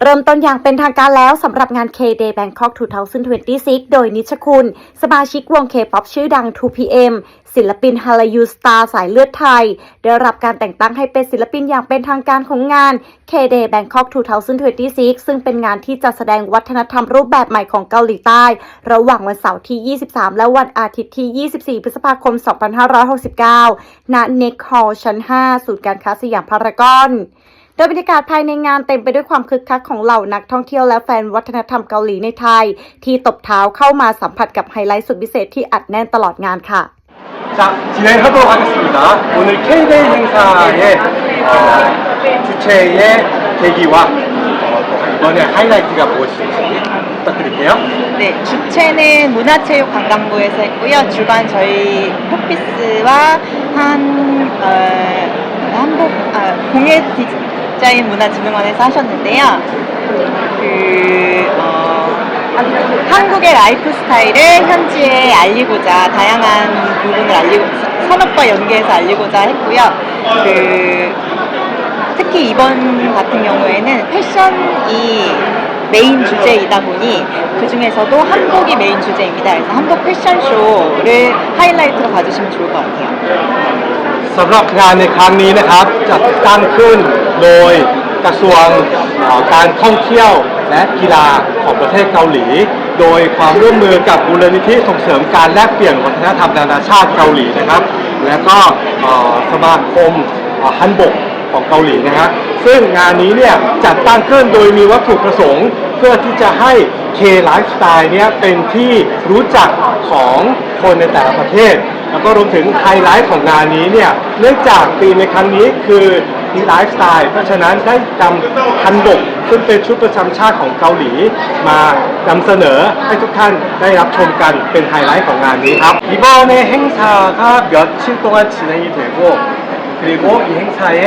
เริ่มต้นอย่างเป็นทางการแล้วสำหรับงาน K-Day Bangkok 2026 โดยนิชคุณสมาชิกวง K-POP ชื่อดัง 2PM ศิลปินฮาลายูสตาร์สายเลือดไทยได้รับการแต่งตั้งให้เป็นศิลปินอย่างเป็นทางการของงาน K-Day Bangkok 2026 ซึ่งเป็นงานที่จะแสดงวัฒนธรรมรูปแบบใหม่ของเกาหลีใต้ระหว่างวันเสาร์ที่ 23 และวันอาทิตย์ที่ 24 พฤษภาคม 2569 ณ เน็กฮอลล์ชั้น 5 ศูนย์การค้าสยามพารากอนโดยบรรยากาศภายในงานเต็มไปด้วยความคึกคักของเหล่านักท่องเที่ยวและแฟนวัฒนธรรมเกาหลีในไทยที่ตบเท้าเข้ามาสัมผัสกับไฮไลท์สุดพิเศษที่อัดแน่นตลอดงานค่ะ자, 진행하도록 하겠습니다. 오늘 K-Day 행사의 주최의 계기와 이번에 하이라이트가 무엇인지 부탁드릴게요. 네, 주최는 문화체육관광부에서 했고요. 주관 저희 포피스와 공예 디자인 문화진흥원에서 하셨는데요. 한국의 라이프 스타일을 현지에 알리고자 다양한 부분을 산업과 연계해서 알리고자 했고요. 특히 이번 같은 경우에는 패션이 메인 주제이다 보니 그 중에서도 한복이 메인 주제입니다. 그래서 한복 패션쇼를 하이라이트로 봐주시면 좋을 것 같아요. สำหรับงานในครั้งนี้นะครับจัดตั้งขึ้นโดยกระทรวงการท่องเที่ยวและกีฬาของประเทศเกาหลีโดยความร่วมมือกับมูลนิธิส่งเสริมการแลกเปลี่ยนวัฒนธรรมนานาชาติเกาหลีนะครับและก็สมาคมฮันบกของเกาหลีนะฮะซึ่งงานนี้เนี่ยจัดตั้งขึ้นโดยมีวัตถุประสงค์เพื่อที่จะให้ K Lifestyle เนี่ยเป็นที่รู้จักของคนในแต่ละประเทศแล้วก็รวมถึงไฮไลท์ของงานนี้เนี่ยเนื่องจากธีมในครั้งนี้คือK Lifestyle เพราะฉะนั้นได้นำฮันบกซึ่งเป็นชุดประจำชาติของเกาหลีมานำเสนอให้ทุกท่านได้รับชมกันเป็นไฮไลท์ของงานนี้ครับ이번에 행사가 며칠 동안 진행이 되고 그리고 이 행사에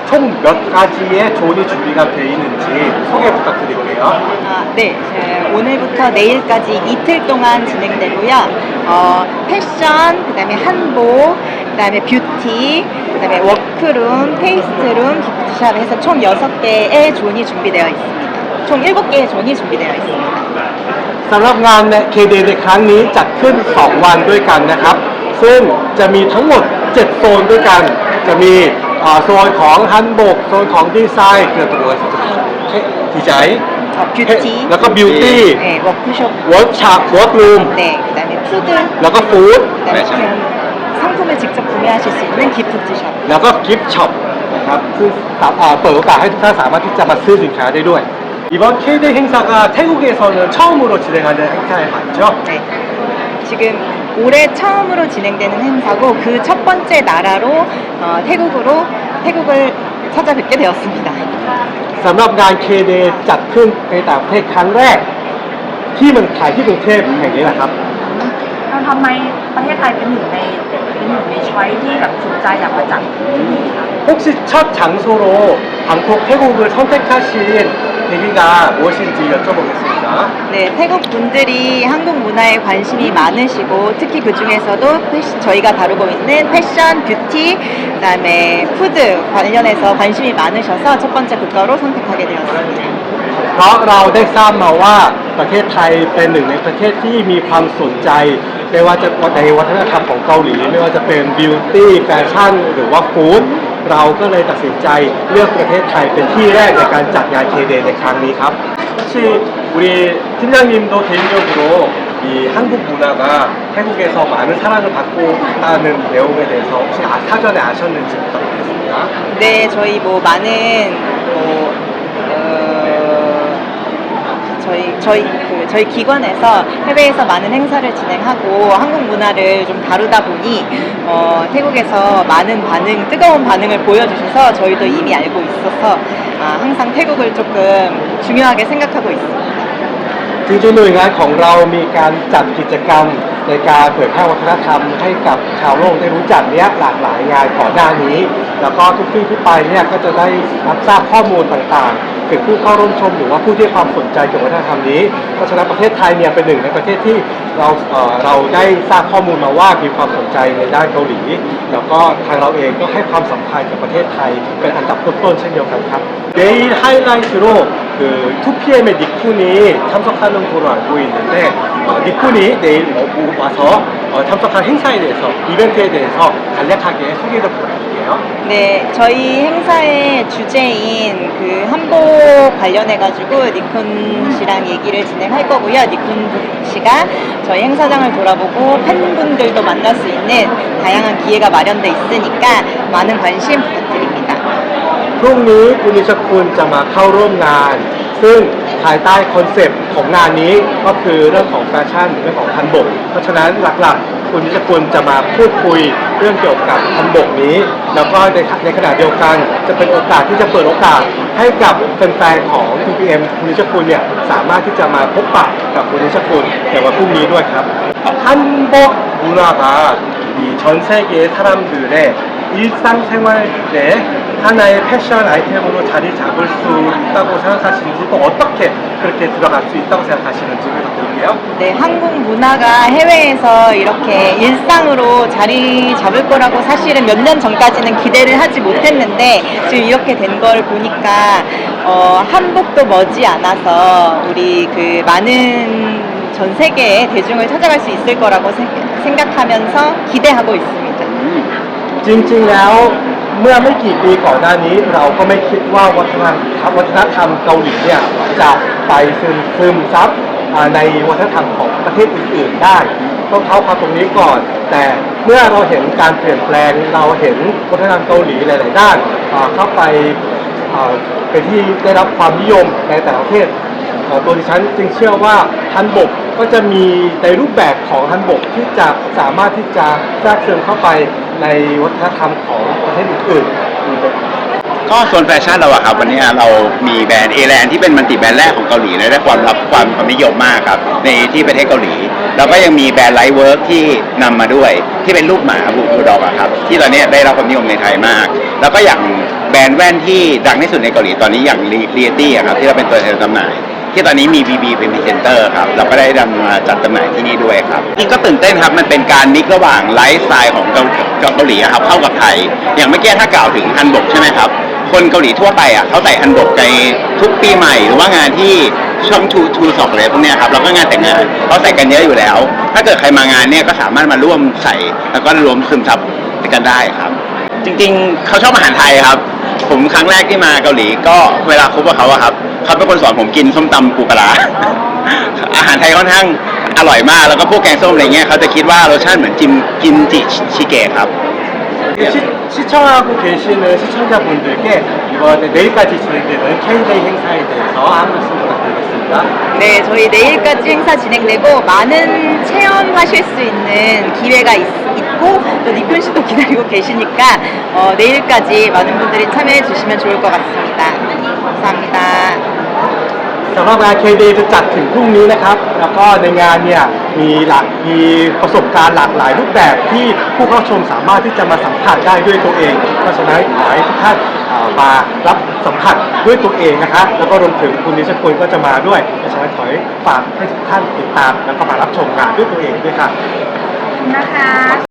총 몇 가지의 존이 준비가 되어 있는지 소개 부탁드릴게요. 네, 오늘부터 내일까지 이틀 동안 진행되고요. 패션, 그다음에 한복, 그다음에 뷰티, 그다음에 워크룸, 테이스트룸, 기프트샵 해서 총 6개의 존이 준비되어 있습니다. 총 7개의 존이 준비되어 있습니다. สำหรับงาน K-Day ในครั้งนี้จัดขึ้น2วันด้วยกันนะครับซึ่งจะมีทั้งหมด7โซนด้วยกันจะมีโซนของฮันบกโซนของดีไซน์เกี่ยวกับดีไซน์뷰티 แล้วก็บิวตี้ 네, 워크숍 เวิร์กช็อปเวิร์กรูม 네, 그다음에 푸드 แล้วก็ฟู้ด 그다음에 상품을 직접 구매하실 수 있는 기프트샵 แล้วก็กิฟต์ช็อปนะครับซึ่งเปิดโอกาสให้ทุกท่านสามารถที่จะมาซื้อสินค้าได้ด้วย이번 K-Day 행사가 태국에서는 처음으로 진행하는 행사에 맞죠? 네. 지금 올해 처음으로 진행되는 행사고 그 첫 번째 나라로 태국을 찾아뵙게 되었습니다. สำหรับงาน K-Day จัดขึ้นในต่างประเทศครั้งแรกที่เมืองไทยที่กรุงเทพแห่งนี้แหละครับทำไมประเทศไทยเป็นหนึ่งในช้อยที่แบบสนใจอยากมาจัดที่นี่คะ혹시 첫 장소로 방콕 태국을 선택하신 계기가 무엇인지 여쭤보겠습니다. 네, 태국 분들이 한국 문화에 관심이 많으시고 특히 그 중에서도 저희가 다루고 있는 패션, 뷰티, 그다음에 푸드 관련해서 관심이 많으셔서 첫 번째 국가로 선택하게 되었습니다. เพราะเราได้ทราบมาว่าประเทศไทยเป็นหนึ่งในประเทศที่มีความสนใจไม่ว่าจะในวัฒนธรรมของเกาหลีไม่ว่าจะเป็นบิวตี้แฟชั่นหรือว่าฟู้ดเราก็เลยตัดสินใจเลือกประเทศไทยเป็นที่แรกในการจัดงาน K-Day ในครั้งนี้ครับ 혹시 우리 팀장님도 개인적으로 이 한국 문화가 태국에서 많은 사랑을 받고 있다는 내용에 대해서 혹시 사전에 아셨는지 부탁드리겠습니다. 네, 저희 뭐 많은 저희 기관에서 해외에서 많은 행사를 진행하고 한국 문화를 좀 다루다 보니 태국에서 많은 뜨거운 반응을 보여주셔서 저희도 이미 알고 있어서 항상 태국을 조금 중요하게 생각하고 있습니다. จริงๆหน่วยงานของเรามีการจัดกิจกรรม ในการเผยแพร่วัฒนธรรมให้กับชาวโลกได้รู้จักเนี้ยหลากหลายงานก่อนหน้านี้ แล้วก็ทุกที่ที่ไปเนี่ยก็จะได้รับทราบข้อมูลต่างๆถึงผู้เข้าร่วมชมหรือว่าผู้ที่ให้ความสนใจเกี่ยวกับวัฒนธรรมนี้เพราะฉะนั้นประเทศไทยเนี่ยเป็นหนึ่งในประเทศที่เราได้ทราบข้อมูลมาว่ามีความสนใจในด้านเกาหลีแล้วก็ทางเราเองก็ให้ความสำคัญกับประเทศไทยเป็นอันดับต้นๆเช่นเดียวกันครับ내일 하이라이트로 그 2PM의 니쿤이 참석하는 걸로 알고 있는데 니쿤이 내일 와서 참석할 행사에 대해서 이벤트에 대해서 간략하게 소개 좀 부탁드릴게요. 네, 저희 행사의 주제인 그 한복 관련해가지고 니쿤 씨랑 얘기를 진행할 거고요. 니쿤 씨가 저희 행사장을 돌아보고 팬분들도 만날 수 있는 다양한 기회가 마련돼 있으니까 많은 관심 부탁드립니다. พรุ่งนี้คุณนิชคุณจะมาเข้าร่วมงาน ซึ่งภายใต้คอนเซปต์ของงานนี้ก็คือเรื่องของแฟชั่นเรื่องของฮันบกเพราะฉะนั้นหลักๆคุณนิชคุณจะมาพูดคุยเรื่องเกี่ยวกับฮันบกนี้ แล้วก็ในขณะเดียวกันจะเป็นโอกาสที่จะเปิดโอกาสให้กับแฟนๆของ 2PM คุณนิชคุณเนี่ยสามารถที่จะมาพบปะกับคุณนิชคุณในวันพรุ่งนี้ด้วยครับฮันบก문화가 이 전 세계의 사람들의 일상생활에 하나의 패션 아이템으로 자리 잡을 수 있다고 생각하시는지 또 어떻게 그렇게 들어갈 수 있다고 생각하시는지 부탁드릴게요. 네, 한국 문화가 해외에서 이렇게 일상으로 자리 잡을 거라고 사실은 몇 년 전까지는 기대를 하지 못했는데 지금 이렇게 된 걸 보니까 한복도 머지않아서 우리 그 많은 전 세계의 대중을 찾아갈 수 있을 거라고 생각하면서 기대하고 있습니다. จริงๆแล้วเมื่อไม่กี่ปีก่อนหน้านี้เราก็ไม่คิดว่าวัฒนธรรมเกาหลีเนี่ยจะไปซึมซับในวัฒนธรรมของประเทศอื่นๆได้ต้องเท้าความตรงนี้ก่อน แต่เมื่อเราเห็นการเปลี่ยนแปลงเราเห็นวัฒนธรรมเกาหลีหลายๆด้านเข้าไปเป็นที่ได้รับความนิยมในแต่ละประเทศตัวดิฉันจึงเชื่อว่าฮันบกก็จะมีในรูปแบบของฮันบกที่จะสามารถที่จะแทรกซึมเข้าไปในวัฒนธรรมของประเทศอื่นๆ ก็โซนแฟชั่นเราอะครับวันนี้เรามีแบรนด์เอแลนที่เป็นมัลติแบรนด์แรกของเกาหลีและได้ความนิยมมากครับในที่ประเทศเกาหลีแล้วก็ยังมีแบรนด์ไลท์เวิร์กที่นำมาด้วยที่เป็นรูปหมาบูลด็อกอะครับที่ตอนนี้ได้รับความนิยมในไทยมากแล้วก็อย่างแบรนด์แว่นที่ดังที่สุดในเกาหลีตอนนี้อย่างเรียตี้อะครับที่เราเป็นตัวแทนจำหน่ายที่ตอนนี้มี BB เป็นพรีเซนเตอร์ครับเราก็ได้นำมาจัดจำหน่ายที่นี่ด้วยครับจริงก็ตื่นเต้นครับมันเป็นการมิกซ์ระหว่างไลฟ์สไตล์ของเกาหลีครับเข้ากับไทยอย่างเมื่อกี้ถ้ากล่าวถึงฮันบกใช่ไหมครับคนเกาหลีทั่วไปอ่ะเขาใส่ฮันบกในทุกปีใหม่หรือว่างานที่ช่องทูสอกอะไรพวกเนี้ยครับแล้วก็งานแต่งงานเขาใส่กันเยอะอยู่แล้วถ้าเกิดใครมางานเนี่ยก็สามารถมาร่วมใส่แล้วก็รวมซึมซับกันได้ครับจริงๆเขาชอบอาหารไทยครับผมครั้งแรกที่มาเกาหลีก็เวลาคบกับเขาอะครับเขาเป็นคนสอนผมกินส้มตำปูปลาอาหารไทยค่อนข้างอร่อยมากแล้วก็พวกแกงส้มอะไรเงี้ยเขาจะคิดว่ารสชาติเหมือนกิมจิชิเกะครับ 시청하고 계시는 시청자분들께 이번에 내일까지 진행되는 K-Day 행사에 대해서 한 말씀 부탁드리겠습니다. 네, 저희 내일까지 행사 진행되고 많은 체험하실 수 있는 기회가 있고 또 니쿤 씨도 기다리고 계시니까 내일까지 많은 분들이 참여해 주시면 좋을 것 같습니다. 감사합니다. สำหรับงาน K-Day จะจัดถึงพรุ่งนี้นะครับแล้วก็ในงานเนี่ยมีประสบการณ์หลากหลายรูปแบบที่ผู้เข้าชมสามารถที่จะมาสัมผัสได้ด้วยตัวเองเพราะฉะนั้นขอให้ทุกท่านมารับสัมผัสด้วยตัวเองนะครับแล้วก็รวมถึงคุณนิชคุณก็จะมาด้วยเพราะฉะนั้นขอให้ฝากให้ทุกท่านติดตามแล้วก็มารับชมงานด้วยตัวเองด้วยครับ ขอบคุณนะคะ